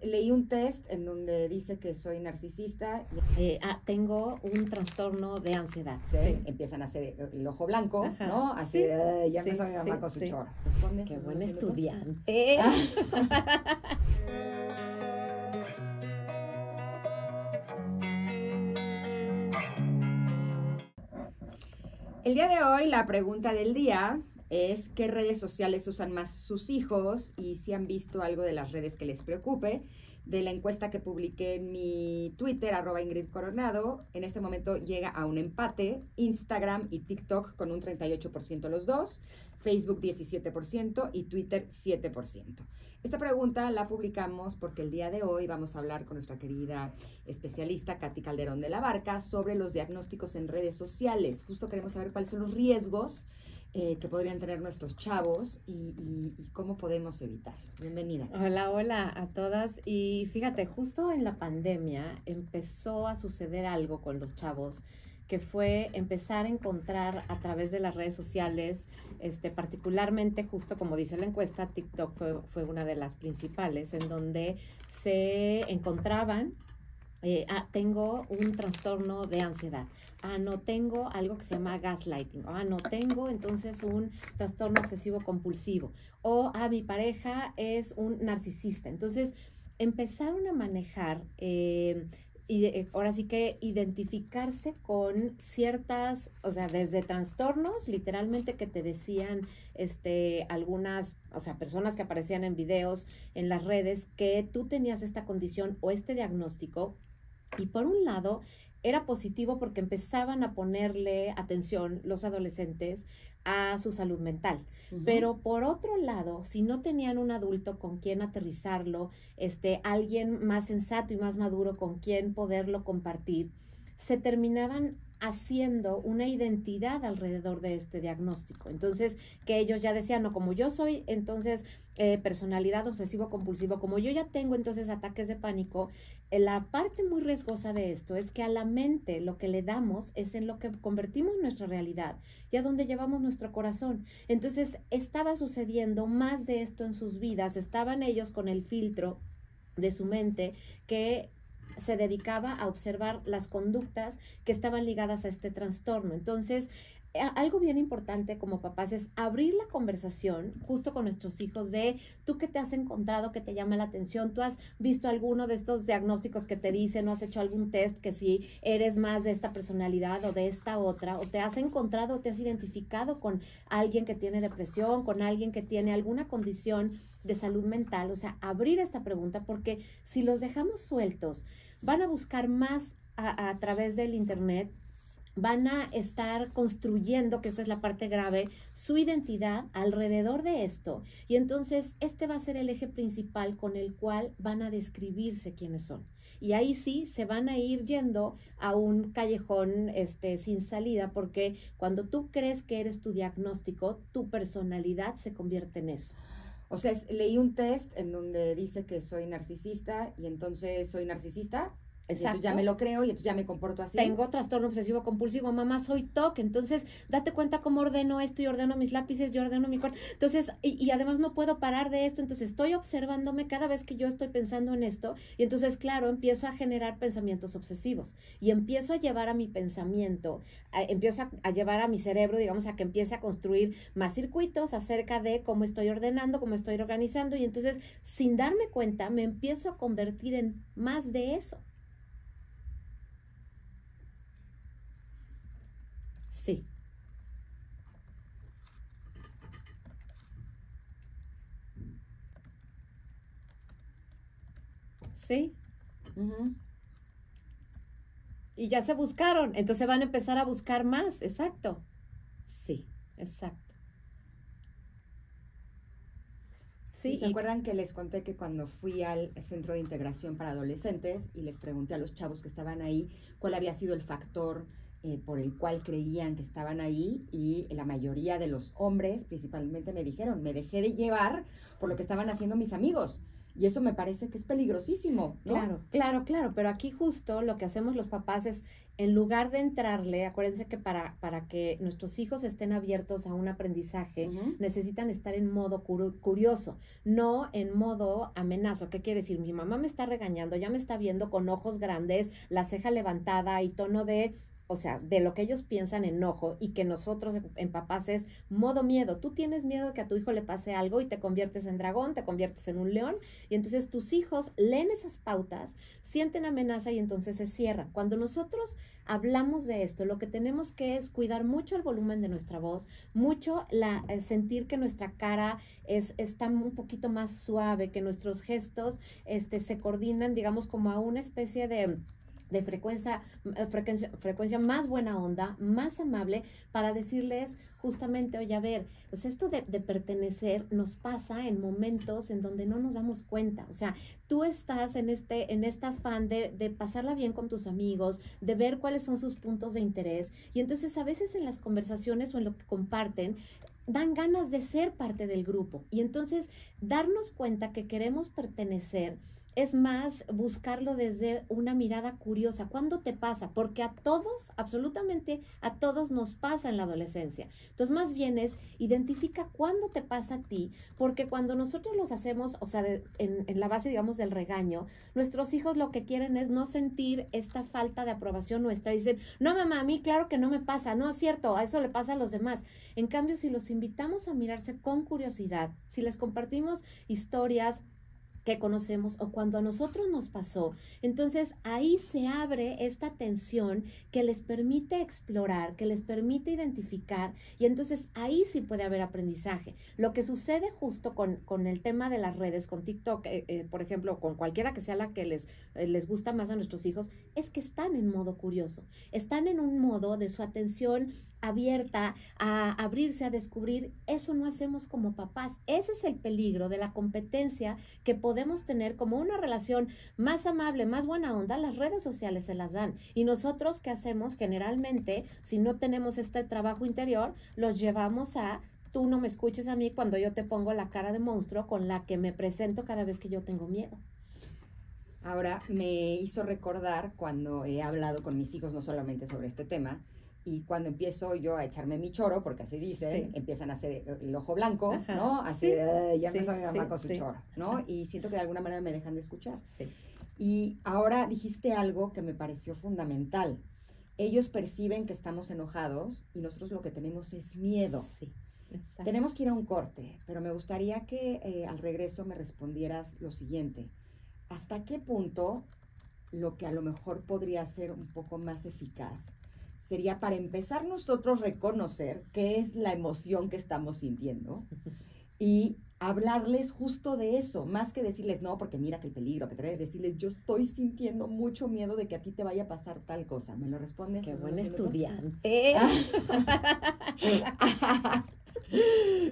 leí un test en donde dice que soy narcisista. Tengo un trastorno de ansiedad. Sí. Empiezan a hacer el ojo blanco, Ajá. ¿no? Así, Sí, ya sí, empezó mi mamá sí, con su sí. choro. ¿Respondes? Qué a buen los minutos? estudiante. El día de hoy la pregunta del día es ¿qué redes sociales usan más sus hijos? Y si han visto algo de las redes que les preocupe. De la encuesta que publiqué en mi Twitter, @IngridCoronado, en este momento llega a un empate. Instagram y TikTok con un 38% los dos, Facebook 17% y Twitter 7%. Esta pregunta la publicamos porque el día de hoy vamos a hablar con nuestra querida especialista Katy Calderón de la Barca sobre los diagnósticos en redes sociales. Justo queremos saber cuáles son los riesgos que podrían tener nuestros chavos y cómo podemos evitarlo. Bienvenida. Hola a todas. Y fíjate, justo en la pandemia empezó a suceder algo con los chavos, que fue empezar a encontrar a través de las redes sociales, particularmente justo como dice la encuesta, TikTok fue una de las principales, en donde se encontraban tengo un trastorno de ansiedad. No tengo algo que se llama gaslighting. No tengo entonces un trastorno obsesivo compulsivo. Mi pareja es un narcisista. Entonces empezaron a manejar ahora sí que identificarse con ciertas, o sea, desde trastornos, literalmente que te decían algunas, o sea, personas que aparecían en videos en las redes que tú tenías esta condición o este diagnóstico. Y por un lado, era positivo porque empezaban a ponerle atención los adolescentes a su salud mental. Pero por otro lado, si no tenían un adulto con quien aterrizarlo, alguien más sensato y más maduro con quien poderlo compartir, se terminaban haciendo una identidad alrededor de este diagnóstico. Entonces, que ellos ya decían, no, como yo soy, entonces, personalidad obsesivo-compulsivo, como yo ya tengo entonces ataques de pánico, la parte muy riesgosa de esto es que a la mente lo que le damos es en lo que convertimos nuestra realidad y a donde llevamos nuestro corazón. Entonces, estaba sucediendo más de esto en sus vidas, estaban ellos con el filtro de su mente que se dedicaba a observar las conductas que estaban ligadas a este trastorno. Entonces, algo bien importante como papás es abrir la conversación justo con nuestros hijos de tú qué te has encontrado que te llama la atención, tú has visto alguno de estos diagnósticos que te dicen, no has hecho algún test que si eres más de esta personalidad o de esta otra, o te has encontrado, te has identificado con alguien que tiene depresión, con alguien que tiene alguna condición de salud mental. O sea, abrir esta pregunta, porque si los dejamos sueltos, van a buscar más a través del internet, van a estar construyendo, que esta es la parte grave, su identidad alrededor de esto. Y entonces va a ser el eje principal con el cual van a describirse quiénes son. Y ahí sí se van a ir yendo a un callejón sin salida, porque cuando tú crees que eres tu diagnóstico, tu personalidad se convierte en eso. O sea, leí un test en donde dice que soy narcisista y entonces soy narcisista. Exacto. Y entonces ya me lo creo y entonces ya me comporto así. Tengo trastorno obsesivo compulsivo, mamá, soy TOC, entonces date cuenta cómo ordeno esto y ordeno mis lápices, yo ordeno mi cuarto. Entonces, y además no puedo parar de esto, entonces estoy observándome cada vez que yo estoy pensando en esto y entonces, claro, empiezo a generar pensamientos obsesivos y empiezo a llevar a mi pensamiento, empiezo a llevar a mi cerebro, digamos, a que empiece a construir más circuitos acerca de cómo estoy ordenando, cómo estoy organizando y entonces, sin darme cuenta, me empiezo a convertir en más de eso. Sí. Sí. Y ya se buscaron, entonces van a empezar a buscar más, exacto. Sí, exacto. Sí, ¿se acuerdan que les conté que cuando fui al Centro de Integración para Adolescentes y les pregunté a los chavos que estaban ahí cuál había sido el factor por el cual creían que estaban ahí? Y la mayoría de los hombres principalmente me dijeron, me dejé de llevar por lo que estaban haciendo mis amigos. Y eso me parece que es peligrosísimo, ¿no? Claro, pero aquí justo lo que hacemos los papás es, en lugar de entrarle, acuérdense que para que nuestros hijos estén abiertos a un aprendizaje, necesitan estar en modo curioso, no en modo amenazo. ¿Qué quiere decir? Mi mamá me está regañando, ya me está viendo con ojos grandes, la ceja levantada y tono de... O sea, de lo que ellos piensan enojo, y que nosotros en papás es modo miedo. Tú tienes miedo de que a tu hijo le pase algo y te conviertes en dragón, te conviertes en un león, y entonces tus hijos leen esas pautas, sienten amenaza y entonces se cierran. Cuando nosotros hablamos de esto, lo que tenemos que es cuidar mucho el volumen de nuestra voz, mucho sentir que nuestra cara está un poquito más suave, que nuestros gestos se coordinan, digamos, como a una especie de frecuencia más buena onda, más amable, para decirles justamente, oye, a ver, pues esto de pertenecer nos pasa en momentos en donde no nos damos cuenta. O sea, tú estás en este afán de pasarla bien con tus amigos, de ver cuáles son sus puntos de interés, y entonces a veces en las conversaciones o en lo que comparten, dan ganas de ser parte del grupo, y entonces darnos cuenta que queremos pertenecer es más buscarlo desde una mirada curiosa. ¿Cuándo te pasa? Porque a todos, absolutamente a todos nos pasa en la adolescencia. Entonces, más bien es identifica cuándo te pasa a ti, porque cuando nosotros los hacemos, o sea, en la base, digamos, del regaño, nuestros hijos lo que quieren es no sentir esta falta de aprobación nuestra. Dicen, no, mamá, a mí claro que no me pasa. No, es cierto, a eso le pasa a los demás. En cambio, si los invitamos a mirarse con curiosidad, si les compartimos historias que conocemos o cuando a nosotros nos pasó, entonces ahí se abre esta tensión que les permite explorar, que les permite identificar, y entonces ahí sí puede haber aprendizaje. Lo que sucede justo con el tema de las redes, con TikTok, por ejemplo, con cualquiera que sea la que les gusta más a nuestros hijos, es que están en modo curioso, están en un modo de su atención abierta a abrirse, a descubrir. Eso no hacemos como papás. Ese es el peligro de la competencia que podemos tener como una relación más amable, más buena onda. Las redes sociales se las dan, y nosotros, ¿qué hacemos? Generalmente, si no tenemos este trabajo interior, los llevamos a tú no me escuches a mí cuando yo te pongo la cara de monstruo con la que me presento cada vez que yo tengo miedo. Ahora me hizo recordar cuando he hablado con mis hijos no solamente sobre este tema, y cuando empiezo yo a echarme mi choro, porque así dicen, empiezan a hacer el ojo blanco, ajá, ¿no? Así, ya empezó mi mamá con su choro, ¿no? Y siento que de alguna manera me dejan de escuchar. Y ahora dijiste algo que me pareció fundamental. Ellos perciben que estamos enojados y nosotros lo que tenemos es miedo. Tenemos que ir a un corte, pero me gustaría que al regreso me respondieras lo siguiente. ¿Hasta qué punto lo que a lo mejor podría ser un poco más eficaz sería, para empezar, nosotros reconocer qué es la emoción que estamos sintiendo y hablarles justo de eso, más que decirles, no, porque mira que el peligro que trae, decirles, yo estoy sintiendo mucho miedo de que a ti te vaya a pasar tal cosa? ¿Me lo respondes? ¡Qué buen estudiante!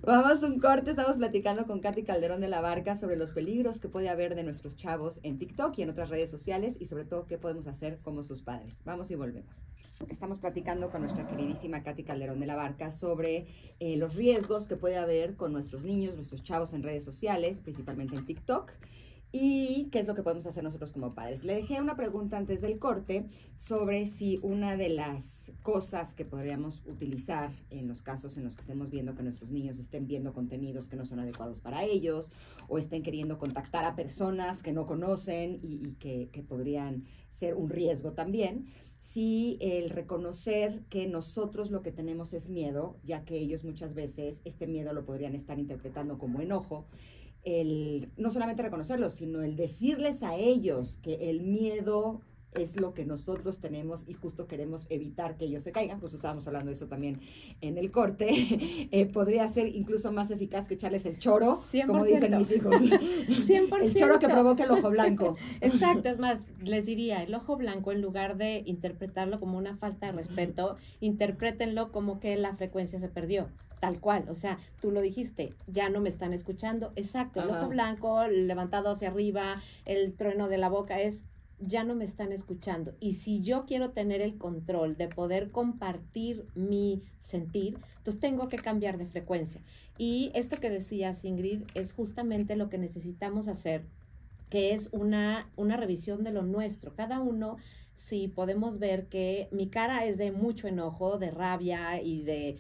Vamos a un corte. Estamos platicando con Katy Calderón de la Barca sobre los peligros que puede haber de nuestros chavos en TikTok y en otras redes sociales, y sobre todo qué podemos hacer como sus padres. Vamos y volvemos. Estamos platicando con nuestra queridísima Katy Calderón de la Barca sobre los riesgos que puede haber con nuestros niños, nuestros chavos en redes sociales, principalmente en TikTok, y qué es lo que podemos hacer nosotros como padres. Le dejé una pregunta antes del corte sobre si una de las cosas que podríamos utilizar en los casos en los que estemos viendo que nuestros niños estén viendo contenidos que no son adecuados para ellos, o estén queriendo contactar a personas que no conocen y que podrían ser un riesgo también, si el reconocer que nosotros lo que tenemos es miedo, ya que ellos muchas veces este miedo lo podrían estar interpretando como enojo, no solamente reconocerlo, sino el decirles a ellos que el miedo es lo que nosotros tenemos y justo queremos evitar que ellos se caigan. Justo estábamos hablando de eso también en el corte. Podría ser incluso más eficaz que echarles el choro, 100%. Como dicen mis hijos. 100%. El choro que provoca el ojo blanco. Exacto, es más, les diría, el ojo blanco, en lugar de interpretarlo como una falta de respeto, interprétenlo como que la frecuencia se perdió. Tal cual, o sea, tú lo dijiste, ya no me están escuchando. Exacto, el ojo blanco, levantado hacia arriba, el trueno de la boca es, ya no me están escuchando. Y si yo quiero tener el control de poder compartir mi sentir, entonces tengo que cambiar de frecuencia. Y esto que decías, Ingrid, es justamente lo que necesitamos hacer que es una revisión de lo nuestro. Cada uno, si podemos ver que mi cara es de mucho enojo, de rabia y de,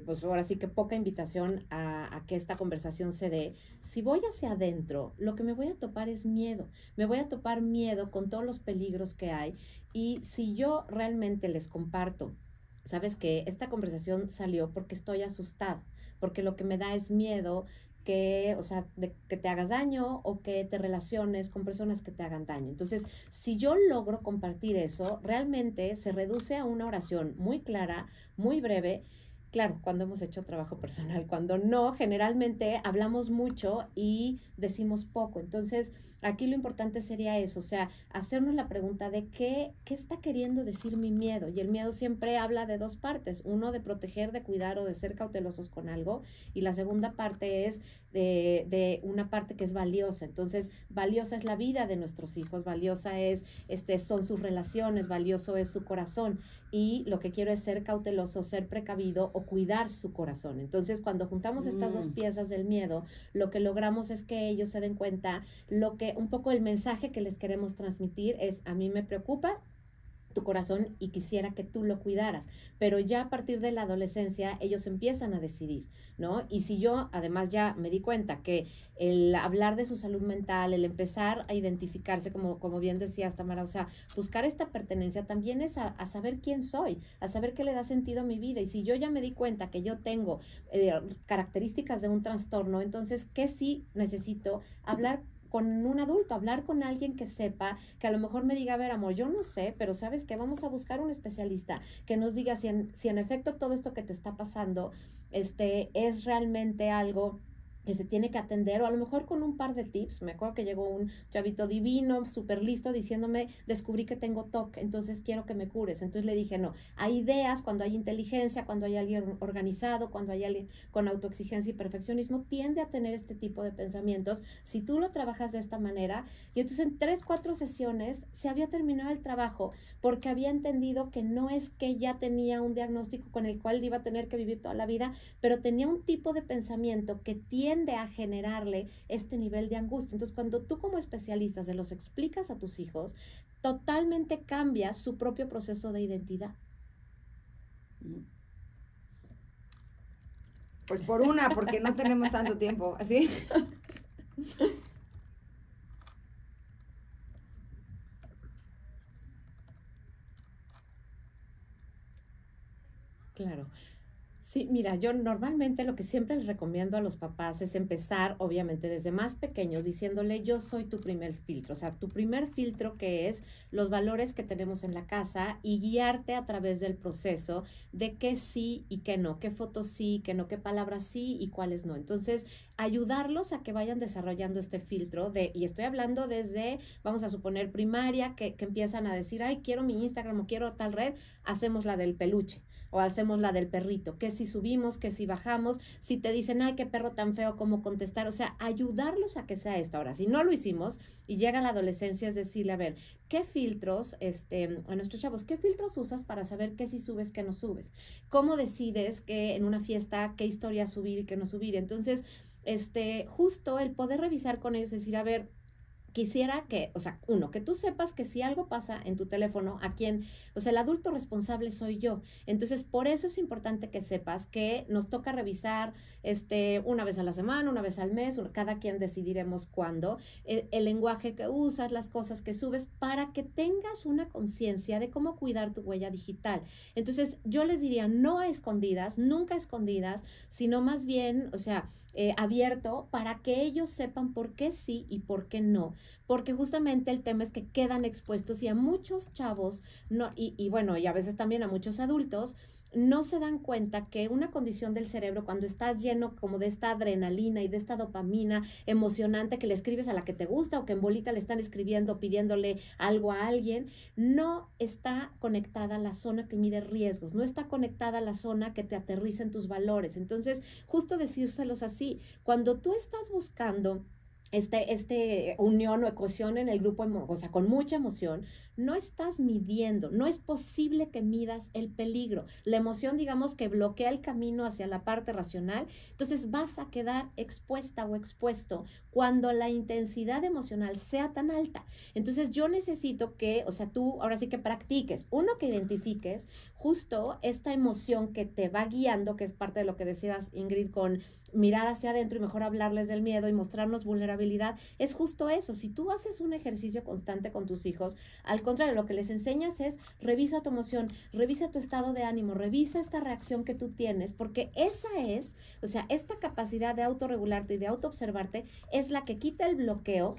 pues ahora sí que poca invitación a que esta conversación se dé. Si voy hacia adentro, lo que me voy a topar es miedo. Me voy a topar miedo con todos los peligros que hay. Y si yo realmente les comparto, sabes que esta conversación salió porque estoy asustada, porque lo que me da es miedo que, o sea, de que te hagas daño o que te relaciones con personas que te hagan daño. Entonces, si yo logro compartir eso, realmente se reduce a una oración muy clara, muy breve. Claro, cuando hemos hecho trabajo personal, cuando no, generalmente hablamos mucho y decimos poco. Entonces, aquí lo importante sería eso, o sea, hacernos la pregunta de qué está queriendo decir mi miedo. Y el miedo siempre habla de dos partes, uno de proteger, de cuidar o de ser cautelosos con algo, y la segunda parte es de una parte que es valiosa. Entonces, valiosa es la vida de nuestros hijos, valiosa es, son sus relaciones, valioso es su corazón. Y lo que quiero es ser cauteloso, ser precavido o cuidar su corazón. Entonces, cuando juntamos estas dos piezas del miedo, lo que logramos es que ellos se den cuenta lo que un poco el mensaje que les queremos transmitir es: a mí me preocupa tu corazón y quisiera que tú lo cuidaras, pero ya a partir de la adolescencia ellos empiezan a decidir, ¿no? Y si yo además ya me di cuenta que el hablar de su salud mental, el empezar a identificarse, como bien decías, Tamara, o sea, buscar esta pertenencia también es a saber quién soy, a saber qué le da sentido a mi vida. Y si yo ya me di cuenta que yo tengo características de un trastorno, entonces, ¿qué sí necesito? Hablar con un adulto, hablar con alguien que sepa, que a lo mejor me diga: a ver, amor, yo no sé, pero ¿sabes qué? Vamos a buscar un especialista que nos diga si en efecto todo esto que te está pasando es realmente algo que se tiene que atender, o a lo mejor con un par de tips. Me acuerdo que llegó un chavito divino, súper listo, diciéndome: descubrí que tengo TOC, entonces quiero que me cures. Entonces le dije: no, hay ideas, cuando hay inteligencia, cuando hay alguien organizado, cuando hay alguien con autoexigencia y perfeccionismo, tiende a tener este tipo de pensamientos. Si tú lo trabajas de esta manera, y entonces en 3-4 sesiones se había terminado el trabajo, porque había entendido que no es que ya tenía un diagnóstico con el cual iba a tener que vivir toda la vida, pero tenía un tipo de pensamiento que tiende a generarle este nivel de angustia. Entonces, cuando tú como especialista se los explicas a tus hijos, totalmente cambia su propio proceso de identidad. Pues por una, porque no tenemos tanto tiempo, ¿así? Claro. Sí, mira, yo normalmente lo que siempre les recomiendo a los papás es empezar, obviamente, desde más pequeños, diciéndole: yo soy tu primer filtro, o sea, tu primer filtro, que es los valores que tenemos en la casa, y guiarte a través del proceso de qué sí y qué no, qué fotos sí, qué no, qué palabras sí y cuáles no. Entonces, ayudarlos a que vayan desarrollando este filtro y estoy hablando desde, vamos a suponer, primaria, que empiezan a decir: ay, quiero mi Instagram o quiero tal red, hacemos la del peluche o hacemos la del perrito, que si subimos, que si bajamos, si te dicen: ay, qué perro tan feo, cómo contestar. O sea, ayudarlos a que sea esto. Ahora, si no lo hicimos y llega la adolescencia, es decirle: a ver, ¿qué filtros, a nuestros chavos, qué filtros usas para saber qué sí subes, qué no subes? ¿Cómo decides que en una fiesta, qué historia subir y qué no subir? Entonces, justo el poder revisar con ellos, decir: a ver, quisiera que, o sea, uno, que tú sepas que si algo pasa en tu teléfono, o sea, el adulto responsable soy yo. Entonces, por eso es importante que sepas que nos toca revisar, una vez a la semana, una vez al mes, cada quien decidiremos cuándo, el lenguaje que usas, las cosas que subes, para que tengas una conciencia de cómo cuidar tu huella digital. Entonces, yo les diría: no a escondidas, nunca escondidas, sino más bien, o sea, abierto, para que ellos sepan por qué sí y por qué no, porque justamente el tema es que quedan expuestos, y a muchos chavos, no, y bueno, y a veces también a muchos adultos, no se dan cuenta que una condición del cerebro, cuando estás lleno como de esta adrenalina y de esta dopamina emocionante, que le escribes a la que te gusta, o que en bolita le están escribiendo pidiéndole algo a alguien, no está conectada a la zona que mide riesgos, no está conectada a la zona que te aterriza en tus valores. Entonces, justo decírselos así: cuando tú estás buscando unión o cohesión en el grupo, o sea, con mucha emoción, no estás midiendo, no es posible que midas el peligro. La emoción, digamos, que bloquea el camino hacia la parte racional, entonces vas a quedar expuesta o expuesto cuando la intensidad emocional sea tan alta. Entonces yo necesito que, o sea, tú ahora sí que practiques, uno, que identifiques justo esta emoción que te va guiando, que es parte de lo que decías, Ingrid, con mirar hacia adentro y mejor hablarles del miedo y mostrarnos vulnerabilidad, es justo eso. Si tú haces un ejercicio constante con tus hijos, al contrario, lo que les enseñas es revisa tu emoción, revisa tu estado de ánimo, revisa esta reacción que tú tienes, porque esa es, o sea, esta capacidad de autorregularte y de autoobservarte es la que quita el bloqueo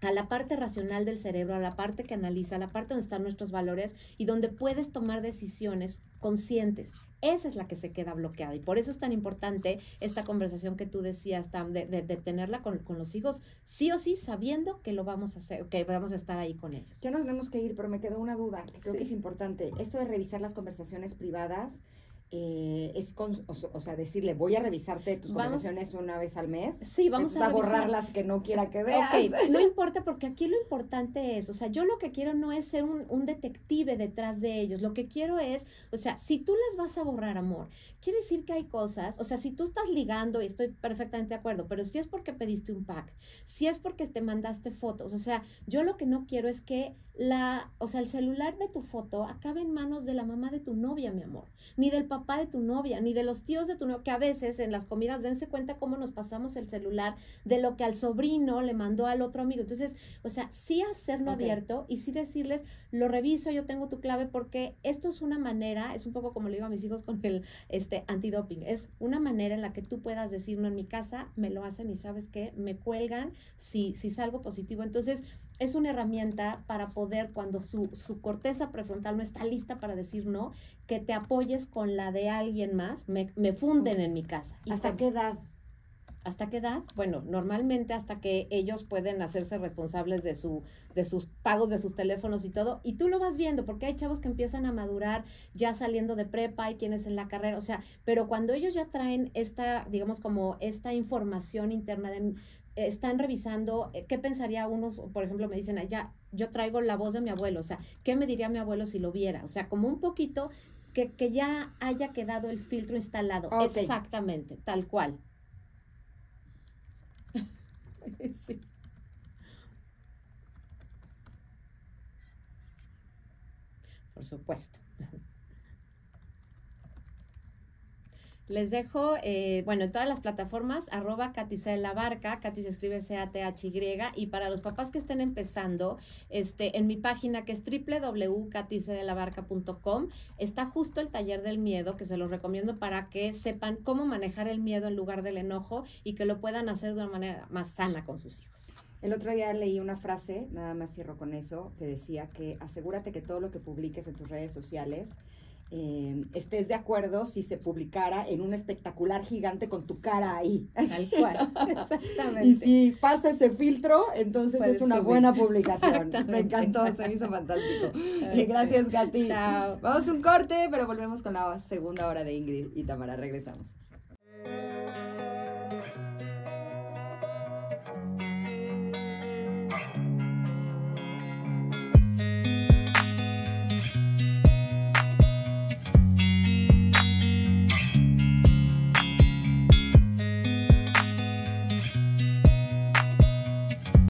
a la parte racional del cerebro, a la parte que analiza, a la parte donde están nuestros valores y donde puedes tomar decisiones conscientes. Esa es la que se queda bloqueada y por eso es tan importante esta conversación que tú decías, Tam, de tenerla con los hijos, sí o sí, sabiendo que lo vamos a hacer, que vamos a estar ahí con ellos. Ya nos tenemos que ir, pero me quedó una duda que creo que es importante. Esto de revisar las conversaciones privadas, o sea, decirle, voy a revisarte tus conversaciones una vez al mes. Sí, vamos a borrar las que no quiera que veas. Okay, no importa, porque aquí lo importante es, o sea, yo lo que quiero no es ser un detective detrás de ellos, lo que quiero es, o sea, si tú las vas a borrar, amor, quiere decir que hay cosas, o sea, si tú estás ligando, y estoy perfectamente de acuerdo, pero si es porque pediste un pack, si es porque te mandaste fotos, o sea, yo lo que no quiero es que el celular de tu foto acabe en manos de la mamá de tu novia, mi amor, ni del papá de tu novia, ni de los tíos de tu novia, que a veces en las comidas dense cuenta cómo nos pasamos el celular de lo que al sobrino le mandó al otro amigo. Entonces, o sea, sí hacerlo abierto y sí decirles, lo reviso, yo tengo tu clave, porque esto es una manera, es un poco como le digo a mis hijos con el antidoping, es una manera en la que tú puedas decir, no, en mi casa me lo hacen y sabes qué, me cuelgan si salgo positivo. Entonces, es una herramienta para poder, cuando su corteza prefrontal no está lista para decir no, que te apoyes con la de alguien más, me funden en mi casa. ¿Hasta qué edad? ¿Hasta qué edad? Bueno, normalmente hasta que ellos pueden hacerse responsables de sus pagos de sus teléfonos y todo, y tú lo vas viendo, porque hay chavos que empiezan a madurar ya saliendo de prepa, hay quienes en la carrera, o sea, pero cuando ellos ya traen digamos como esta información interna están revisando, ¿qué pensaría unos? Por ejemplo, me dicen, ya, yo traigo la voz de mi abuelo, o sea, ¿qué me diría mi abuelo si lo viera? O sea, como un poquito que ya haya quedado el filtro instalado. Okay. Exactamente, tal cual. Sí. Por supuesto. Les dejo, en todas las plataformas, @KatiCelabarca, Katy se escribe CATHY, y para los papás que estén empezando, en mi página, que es www.katicelabarca.com, está justo el taller del miedo, que se los recomiendo para que sepan cómo manejar el miedo en lugar del enojo y que lo puedan hacer de una manera más sana con sus hijos. El otro día leí una frase, nada más cierro con eso, que decía que asegúrate que todo lo que publiques en tus redes sociales estés de acuerdo si se publicara en un espectacular gigante con tu cara ahí. Tal cual, exactamente. Y si pasa ese filtro, entonces puedes es una subir. Buena publicación. Me encantó, se me hizo fantástico. Okay. Gracias, Katy. Chao. Vamos a un corte, pero volvemos con la segunda hora de Ingrid y Tamara. Regresamos.